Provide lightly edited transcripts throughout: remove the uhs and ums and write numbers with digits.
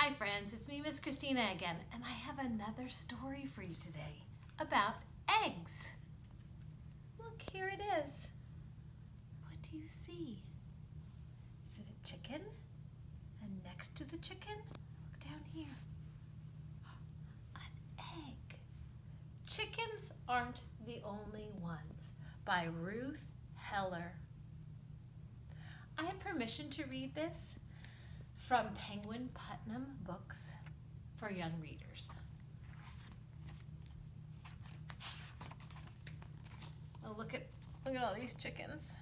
Hi friends, it's me, Miss Christina again, and I have another story for you today about eggs. Look, here it is. What do you see? Is it a chicken? And next to the chicken, look down here. An egg. Chickens Aren't the Only Ones by Ruth Heller. I have permission to read this from Penguin Putnam Books for Young Readers. Oh, look at all these chickens.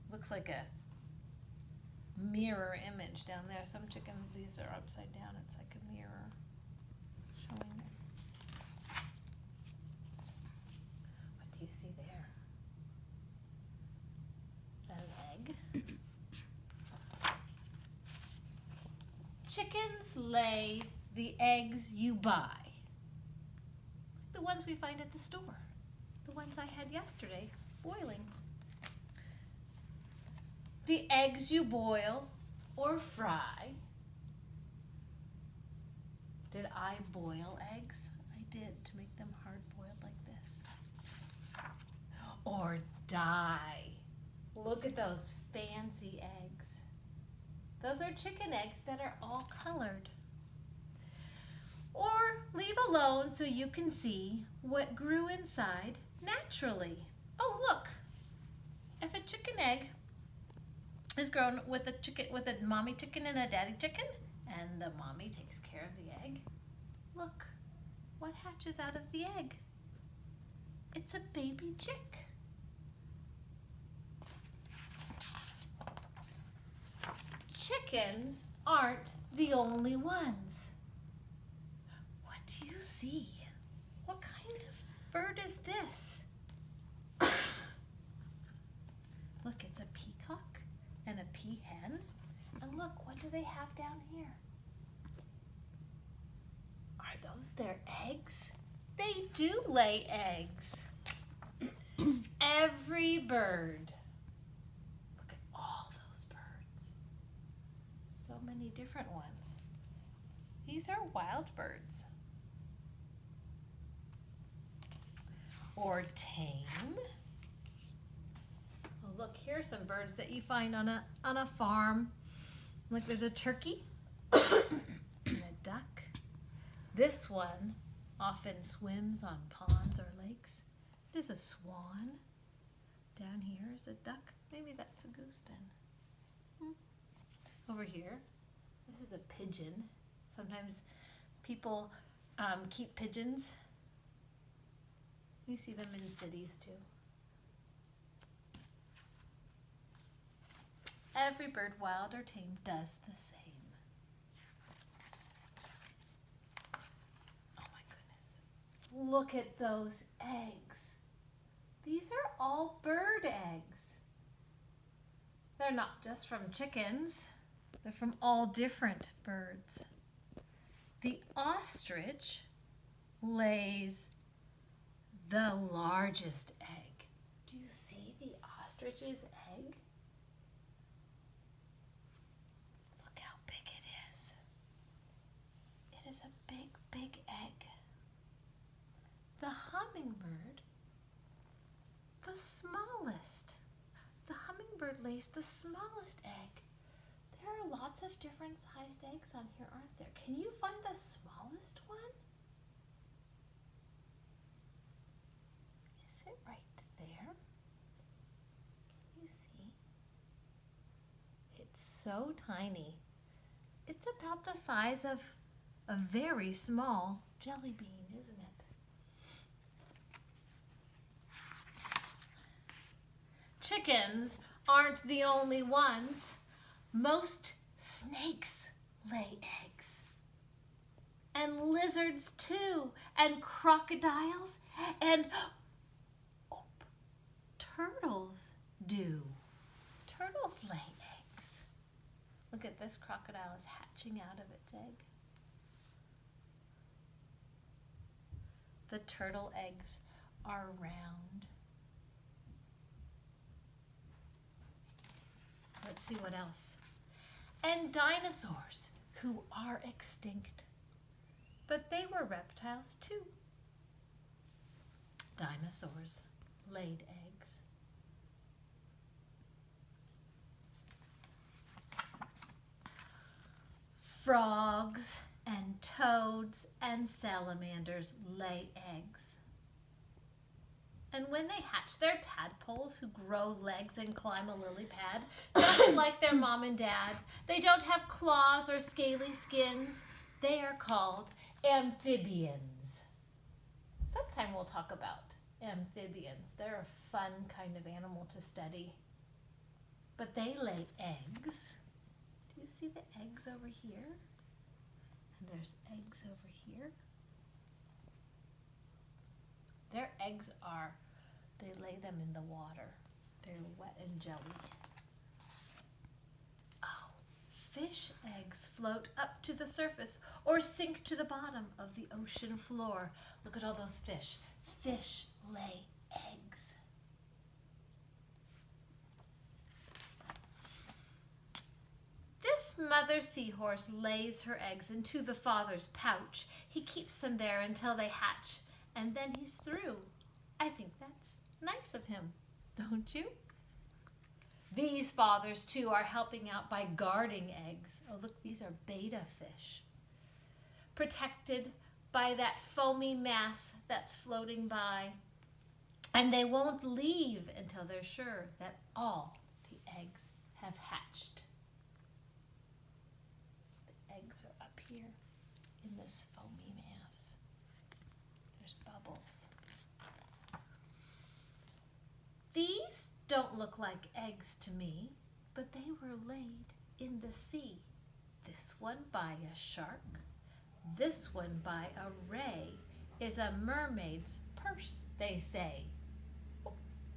Looks like a mirror image down there. Some chickens, these are upside down. It's like a mirror showing it. What do you see there? An egg. Chickens lay the eggs you buy. The ones we find at the store. The ones I had yesterday boiling. The eggs you boil or fry. Did I boil eggs? I did, to make them hard-boiled like this. Or dye. Look at those fancy eggs. Those are chicken eggs that are all colored. Or leave alone so you can see what grew inside naturally. Oh, look. If a chicken egg is grown with a mommy chicken and a daddy chicken, and the mommy takes care of the egg, look what hatches out of the egg. It's a baby chick. Chickens aren't the only ones. What do you see? What kind of bird is this? Look, it's a peacock and a peahen. And look, what do they have down here? Are those their eggs? They do lay eggs. Every bird. Look at all those birds. So many different ones. These are wild birds. Or tame. Oh, look, here are some birds that you find on a farm. Look, there's a turkey and a duck. This one often swims on ponds or lakes. It is a swan. Down here is a duck. Maybe that's a goose then. Over here, this is a pigeon. Sometimes people keep pigeons. You see them in cities too. Every bird, wild or tame, does the same. Oh my goodness. Look at those eggs. These are all bird eggs. They're not just from chickens. They're from all different birds. The ostrich lays the largest egg. Do you see the ostrich's egg? Look how big it is. It is a big, big egg. The hummingbird, the smallest. The hummingbird lays the smallest egg. There are lots of different sized eggs on here, aren't there? Can you find the smallest one? Is it right there? Can you see? It's so tiny. It's about the size of a very small jelly bean, isn't it? Chickens aren't the only ones. Most snakes lay eggs. And lizards too. And crocodiles. And turtles do. Turtles lay eggs. Look at this crocodile is hatching out of its egg. The turtle eggs are round. Let's see what else. And dinosaurs who are extinct. But they were reptiles too. Dinosaurs laid eggs. Frogs and toads and salamanders lay eggs. And when they hatch, they're tadpoles who grow legs and climb a lily pad, just like their mom and dad. They don't have claws or scaly skins. They are called amphibians. Sometime we'll talk about amphibians. They're a fun kind of animal to study. But they lay eggs. Do you see the eggs over here? And there's eggs over here. Their eggs are, they lay them in the water. They're wet and jelly. Oh, fish eggs float up to the surface or sink to the bottom of the ocean floor. Look at all those fish. Fish lay eggs. This mother seahorse lays her eggs into the father's pouch. He keeps them there until they hatch, and then he's through. I think that's nice of him, don't you? These fathers, too, are helping out by guarding eggs. Oh, look, these are betta fish. Protected by that foamy mass that's floating by. And they won't leave until they're sure that all the eggs have hatched. The eggs are up here in this foamy mass. There's bubbles. These don't look like eggs to me, but they were laid in the sea. This one by a shark, this one by a ray is a mermaid's purse, they say.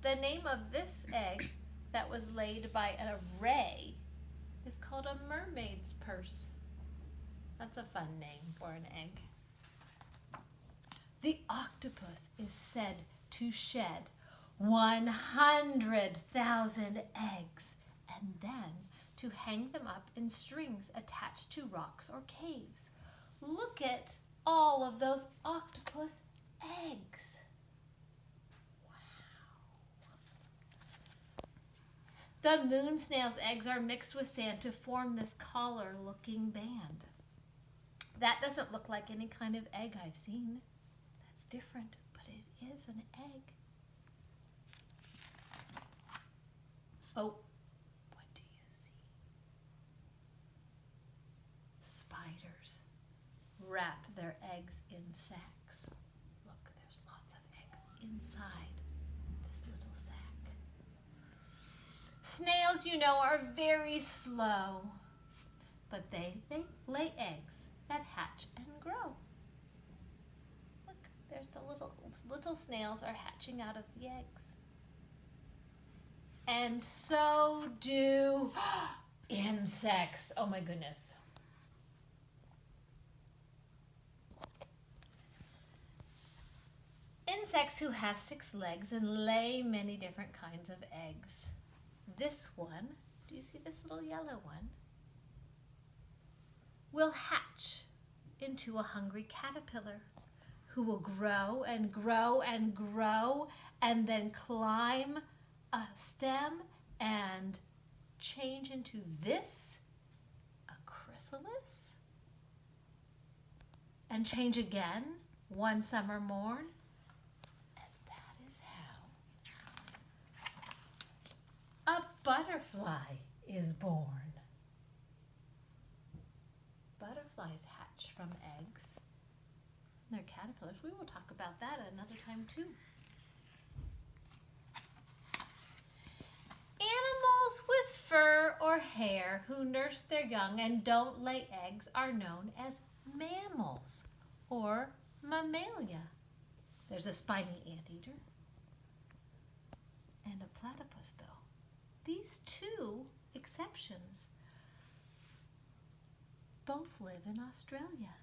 The name of this egg that was laid by a ray is called a mermaid's purse. That's a fun name for an egg. The octopus is said to shed 100,000 eggs and then to hang them up in strings attached to rocks or caves. Look at all of those octopus eggs. The moon snail's eggs are mixed with sand to form this collar-looking band. That doesn't look like any kind of egg I've seen. That's different, but it is an egg. Oh, what do you see? Spiders wrap their eggs in sacks. Look, there's lots of eggs inside this little sack. Snails, you know, are very slow, but they lay eggs that hatch and grow. Look, there's the little snails are hatching out of the eggs. And so do insects. Oh my goodness. Insects who have 6 legs and lay many different kinds of eggs. This one, do you see this little yellow one? Will hatch into a hungry caterpillar who will grow and grow and grow and then climb a stem and change into this, a chrysalis, and change again one summer morn. And that is how a butterfly is born. Butterflies hatch from eggs. They're caterpillars. We will talk about that another time too. Animals with fur or hair who nurse their young and don't lay eggs are known as mammals or mammalia. There's a spiny anteater and a platypus, though. These 2 exceptions both live in Australia.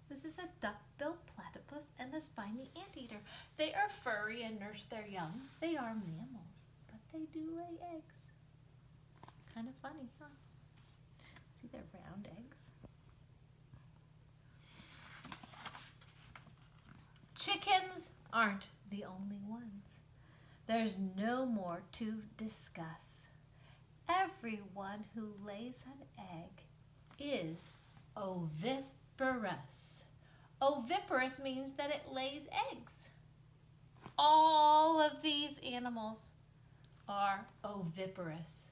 This is a duck-billed platypus and a spiny anteater. They are furry and nurse their young. They are mammals, but they do lay eggs. Kind of funny, huh? See, they're round eggs. there's no more to discuss. Everyone who lays an egg is oviparous. Oviparous means that it lays eggs. All of these animals are oviparous.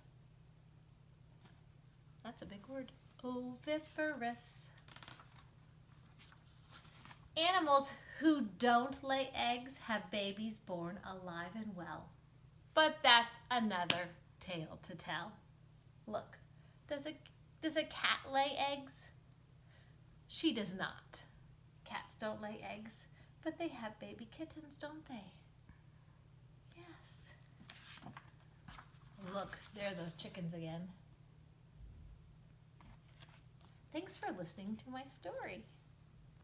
That's a big word. Oviparous. Animals who don't lay eggs have babies born alive and well. But that's another tale to tell. Look, does a cat lay eggs? She does not. Cats don't lay eggs, but they have baby kittens, don't they? Yes. Look, there are those chickens again. Thanks for listening to my story.